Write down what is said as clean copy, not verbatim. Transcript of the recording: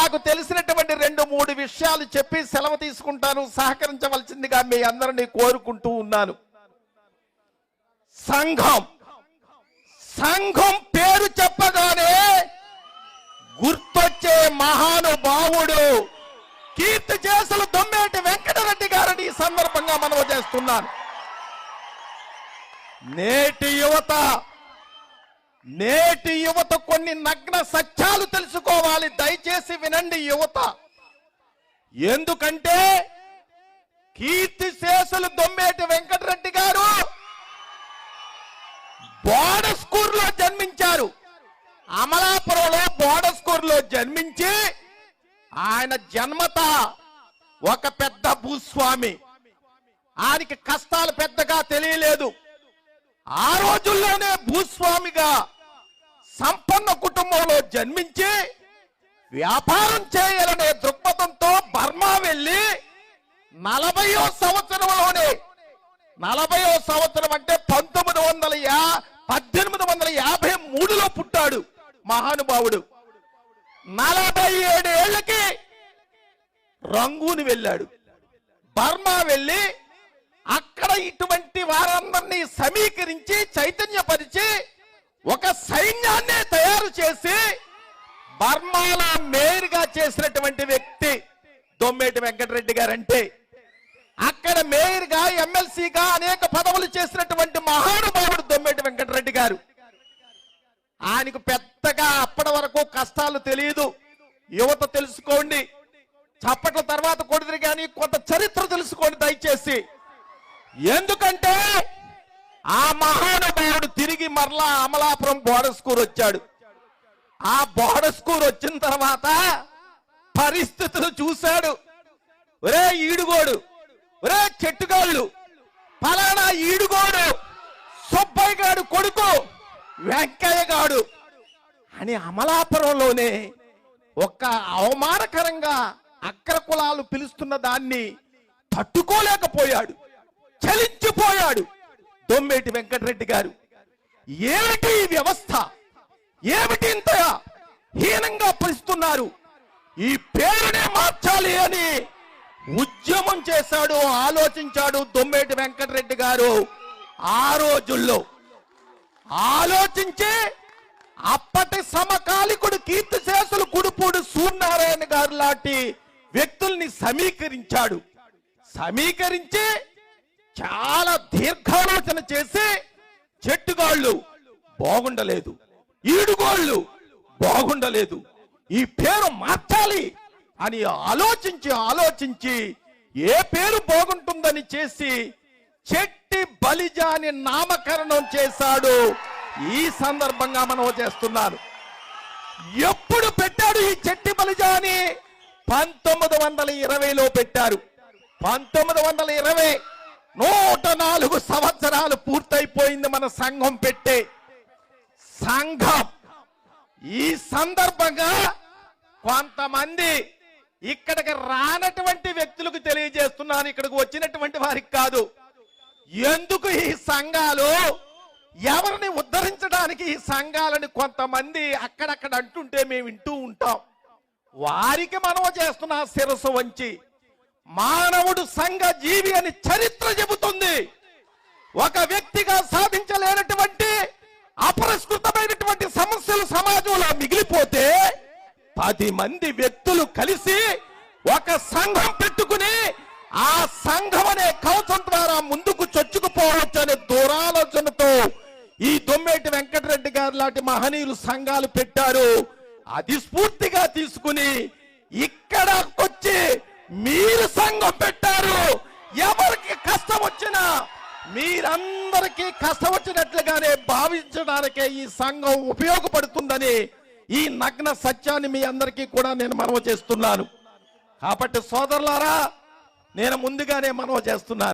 నాకు తెలిసినటువంటి 2-3 విషయాలు చెప్పి సెలవు తీసుకుంటాను. సహకరించవలసిందిగా మీ అందరినీ కోరుకుంటూ ఉన్నాను. సంఘం పేరు చెప్పగానే గుర్తొచ్చే మహానుభావుడు కీర్తి చేసులు దొమ్మేటి వెంకటరెడ్డి గారిని ఈ సందర్భంగా మనవి చేస్తున్నాను. నేటి యువత కొన్ని నగ్న సత్యాలు తెలుసుకోవాలి. దయచేసి వినండి యువత. ఎందుకంటే కీర్తి శేషులు దొమ్మేటి వెంకటరెడ్డి గారు బోడస్కూరులో జన్మించారు. అమలాపురంలో బోడస్కూరులో జన్మించి ఆయన జన్మత ఒక పెద్ద భూస్వామి. ఆయనకి కష్టాలు పెద్దగా తెలియలేదు. ఆ రోజుల్లోనే భూస్వామిగా సంపన్న కుటుంబంలో జన్మించి వ్యాపారం చేయాలనే దృక్పథంతో బర్మా వెళ్ళి 40వ సంవత్సరం అంటే 1853లో పుట్టాడు మహానుభావుడు. 47 ఏళ్లకి రంగూన్ వెళ్ళాడు. బర్మా వెళ్ళి అక్కడ ఇటువంటి వారందరినీ సమీకరించి చైతన్యపరిచి ఒక సైన్యాన్ని తయారు చేసి బర్మాలో మేయర్గా చేసినటువంటి వ్యక్తి దొమ్మేటి వెంకటరెడ్డి గారంటే. అక్కడ మేయర్గా, ఎమ్మెల్సీగా అనేక పదవులు చేసినటువంటి మహానుభావుడు దొమ్మేటి వెంకటరెడ్డి గారు. ఆయనకు పెద్దగా అప్పటి వరకు కష్టాలు తెలియదు. యువత తెలుసుకోండి. చప్పట్ల తర్వాత కొడుతురు కానీ కొంత చరిత్ర తెలుసుకోండి దయచేసి. ఎందుకంటే ఆ మహానుభావుడు తిరిగి మరలా అమలాపురం బోడస్కూర్ వచ్చాడు. ఆ బోడస్కూర్ వచ్చిన తర్వాత పరిస్థితులు చూశాడు. ఒరే ఈడుగోడు, ఒరే చెట్టుగాళ్ళు, ఫలానా ఈడుగోడు సుబ్బయ్య గారు కొడుకు వెంకయ్య గాడు అని అమలాపురంలోనే ఒక అవమానకరంగా అగ్ర కులాలు పిలుస్తున్న దాన్ని తట్టుకోలేకపోయాడు. చలించిపోయాడు దొమ్మేటి వెంకటరెడ్డి గారు. ఏమిటి వ్యవస్థ, ఏమిటి ఇంత హీనంగా పిలుస్తున్నారు, ఈ పేరునే మార్చాలి అని ఉద్యమం చేశాడు, ఆలోచించాడు దొమ్మేటి వెంకటరెడ్డి గారు. ఆ రోజుల్లో ఆలోచించి అప్పటి సమకాలికుడు కీర్తిశేషులు గుడిపూడి సూర్యనారాయణ గారు లాంటి వ్యక్తుల్ని సమీకరించాడు. సమీకరించి చాలా దీర్ఘాలోచన చేసి చెట్టుగాళ్ళు బాగుండలేదు, ఈడుగోళ్ళు బాగుండలేదు, ఈ పేరు మార్చాలి అని ఆలోచించి ఏ పేరు బాగుంటుందని చేసి చెట్టి బలిజాని నామకరణం చేశాడు. ఈ సందర్భంగా మనం చేస్తున్నాను. ఎప్పుడు పెట్టాడు ఈ చెట్టి బలిజాని? 1920లో పెట్టారు. 1920 104 సంవత్సరాలు పూర్తయిపోయింది మన సంఘం పెట్టే. సంఘం ఈ సందర్భంగా కొంతమంది ఇక్కడికి రానటువంటి వ్యక్తులకు తెలియజేస్తున్నాను, ఇక్కడికి వచ్చినటువంటి వారికి కాదు. ఎందుకు ఈ సంఘాలు, ఎవరిని ఉద్ధరించడానికి ఈ సంఘాలని కొంతమంది అక్కడక్కడ అంటుంటే మేము వింటూ ఉంటాం. వారికి మనం చేస్తున్న శిరస్సు వంచి, మానవుడు సంఘ జీవి అని చరిత్ర చెబుతుంది. ఒక వ్యక్తిగా సాధించలేనటువంటి అపరిష్కృతమైనటువంటి సమస్యలు సమాజంలో మిగిలిపోతే 10 మంది వ్యక్తులు కలిసి ఒక సంఘం పెట్టుకుని ఆ సంఘం అనే కవచం ద్వారా ముందుకు చొచ్చుకుపోవచ్చు అనే దూరాలోచనతో ఈ దొమ్మేటి వెంకటరెడ్డి గారు లాంటి మహనీయులు సంఘాలు పెట్టారు. అది స్ఫూర్తిగా తీసుకుని ఇక్కడ వచ్చి మీరు సంఘం పెట్టారు. ఎవరికి కష్టం వచ్చినా మీరందరికీ కష్టం వచ్చినట్లుగానే భావించడానికే ఈ సంఘం ఉపయోగపడుతుందని ఈ నగ్న సత్యాన్ని మీ అందరికీ కూడా నేను మనవి చేస్తున్నాను. కాబట్టి సోదరులారా, నేను ముందుగానే మనవి చేస్తున్నాను.